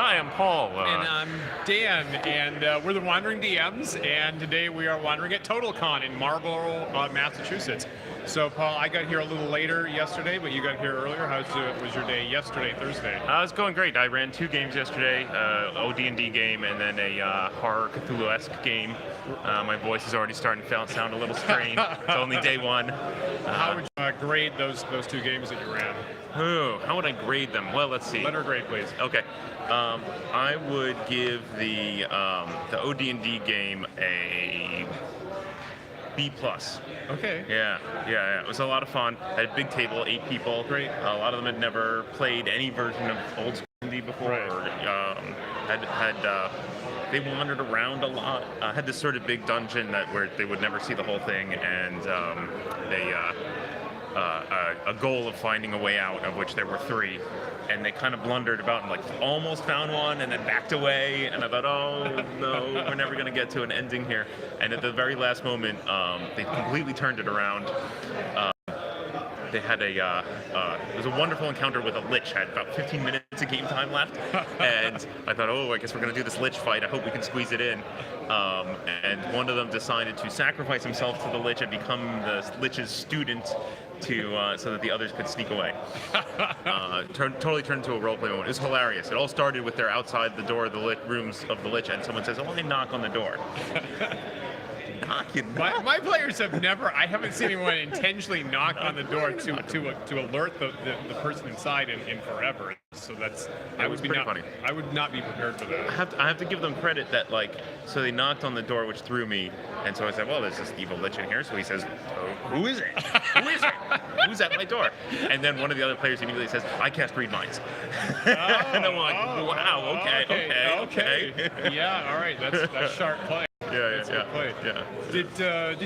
Hi, I'm Paul. And I'm Dan, and we're the Wandering DMs, and today we are wandering at TotalCon in Marlborough, Massachusetts. So, Paul, I got here a little later yesterday, but you got here earlier. How was your day yesterday, Thursday? It's going great. I ran 2 games yesterday, OD&D game and then a horror Cthulhu-esque game. My voice is already starting to sound a little strained. It's only day 1. How would you grade those 2 games that you ran? How would I grade them? Well, let's see. Letter grade, please. Okay. I would give the OD&D game a B+. Okay. Yeah. It was a lot of fun. I had a big table, 8 people. Great. A lot of them had never played any version of old school D&D before. Right. Or, they wandered around a lot. Had this sort of big dungeon where they would never see the whole thing, and a goal of finding a way out, of which there were 3, and they kind of blundered about and almost found one and then backed away, and I thought, oh no, we're never going to get to an ending here. And at the very last moment, they completely turned it around. They had it was a wonderful encounter with a Lich. I had about 15 minutes of game time left, and I thought, oh, I guess we're going to do this Lich fight. I hope we can squeeze it in. And one of them decided to sacrifice himself to the Lich and become the Lich's student so that the others could sneak away. Totally turned into a roleplay moment. It was hilarious. It all started with they're outside the door of the rooms of the Lich, and someone says, oh, I knock on the door. My players have never. I haven't seen anyone intentionally knock on the door to alert the person inside in forever. So funny. I would not be prepared for that. I have to give them credit that so they knocked on the door, which threw me, and so I said, well, there's this evil Lich in here. So he says, oh, who is it? Who is it? Who's at my door? And then one of the other players immediately says, I cast Read Minds. And I'm like, wow, okay. Yeah, all right, that's sharp play. Yeah. Did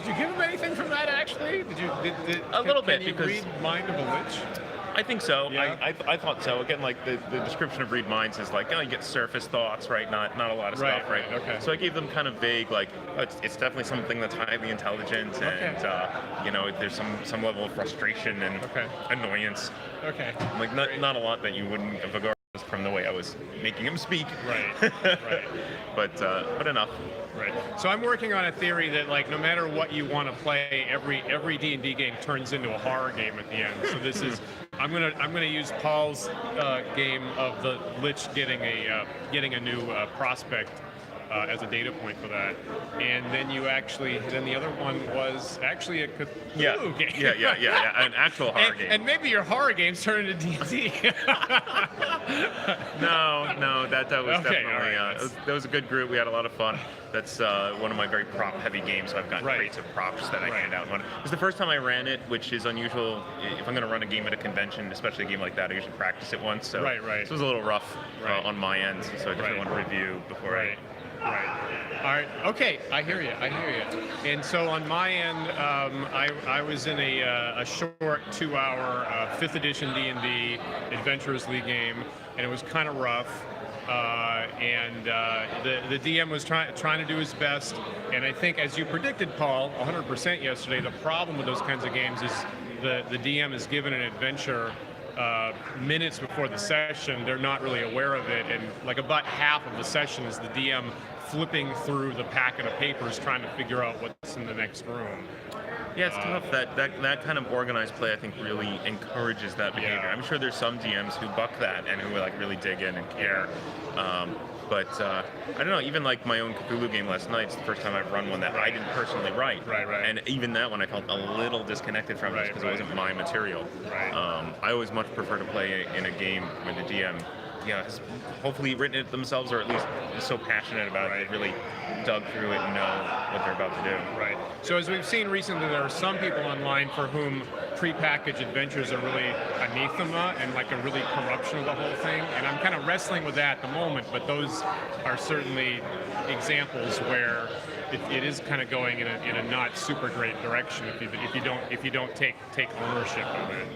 you give him anything from that, actually? A little bit, can you because read mind of a Lich? I think so. Yeah. I thought so. Again, the description of Read Minds is you get surface thoughts, right? Not a lot of stuff, right? Okay. So I gave them kind of vague, it's definitely something that's highly intelligent, and there's some level of frustration and annoyance. Okay. Not a lot that you wouldn't have regarded from the way I was making him speak. Right. But enough. Right. So I'm working on a theory that no matter what you want to play, every D&D game turns into a horror game at the end. So this is I'm gonna use Paul's game of the Lich getting a new prospect as a data point for that, and then then the other one was actually a Cthulhu game. Yeah, an actual horror game. And maybe your horror games turn into D&D. No, that was definitely right. that was a good group. We had a lot of fun. That's one of my very prop-heavy games, so I've got crates of props that I hand out. It was the first time I ran it, which is unusual. If I'm going to run a game at a convention, especially a game like that, I usually practice it once. So this was a little rough on my end, so I definitely want to review before Right. All right. Okay. I hear you. And so on my end, I was in a short 2-hour 5th edition D&D Adventurers League game, and it was kind of rough. The DM was trying to do his best, and I think, as you predicted, Paul, 100% yesterday, the problem with those kinds of games is the DM is given an adventure minutes before the session. They're not really aware of it, and about half of the session is the DM flipping through the packet of papers trying to figure out what's in the next room. Yeah, it's tough. That kind of organized play, I think, really encourages that behavior. Yeah. I'm sure there's some DMs who buck that and who really dig in and care. But I don't know. Even my own Cthulhu game last night, it's the first time I've run one that I didn't personally write. Right. And even that one, I felt a little disconnected from it because it wasn't my material. Right. I always much prefer to play in a game where the DM has hopefully written it themselves, or at least is so passionate about it, they really dug through it and know what they're about to do. Right. So as we've seen recently, there are some people online for whom prepackaged adventures are really anathema and a really corruption of the whole thing. And I'm kind of wrestling with that at the moment, but those are certainly examples where it is kind of going in a not super great direction if you don't take ownership of it.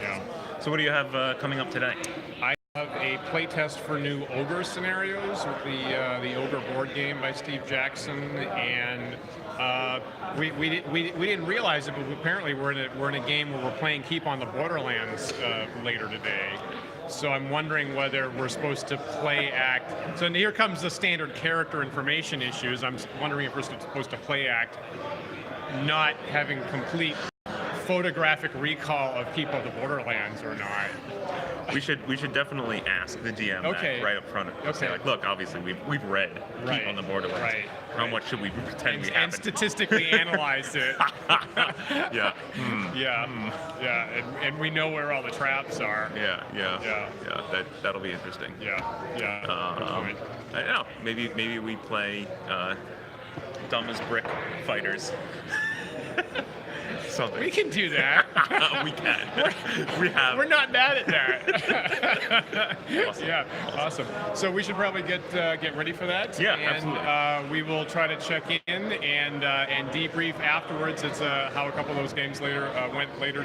Yeah. So what do you have coming up today? I have a playtest for new Ogre scenarios with the Ogre board game by Steve Jackson, and we didn't realize it, but apparently we're in a game where we're playing Keep on the Borderlands later today. So I'm wondering whether we're supposed to play act. So here comes the standard character information issues. I'm wondering if we're supposed to play act not having complete photographic recall of people of the Borderlands or not. We should definitely ask the GM Okay. that right up front. Okay. Say, like, look, obviously we've read Right. People on the Borderlands. Right. How Right. much should we pretend And, we and haven't? statistically analyze it. Yeah. Yeah, and we know where all the traps are. Yeah. That'll be interesting. Yeah. Good point. I don't know. Maybe we play dumb as brick fighters. Something. We can do that. We can. We have. We're not bad at that. Awesome. Yeah, awesome. So we should probably get ready for that. Yeah, and, absolutely. We will try to check in and debrief afterwards as how a couple of those games went later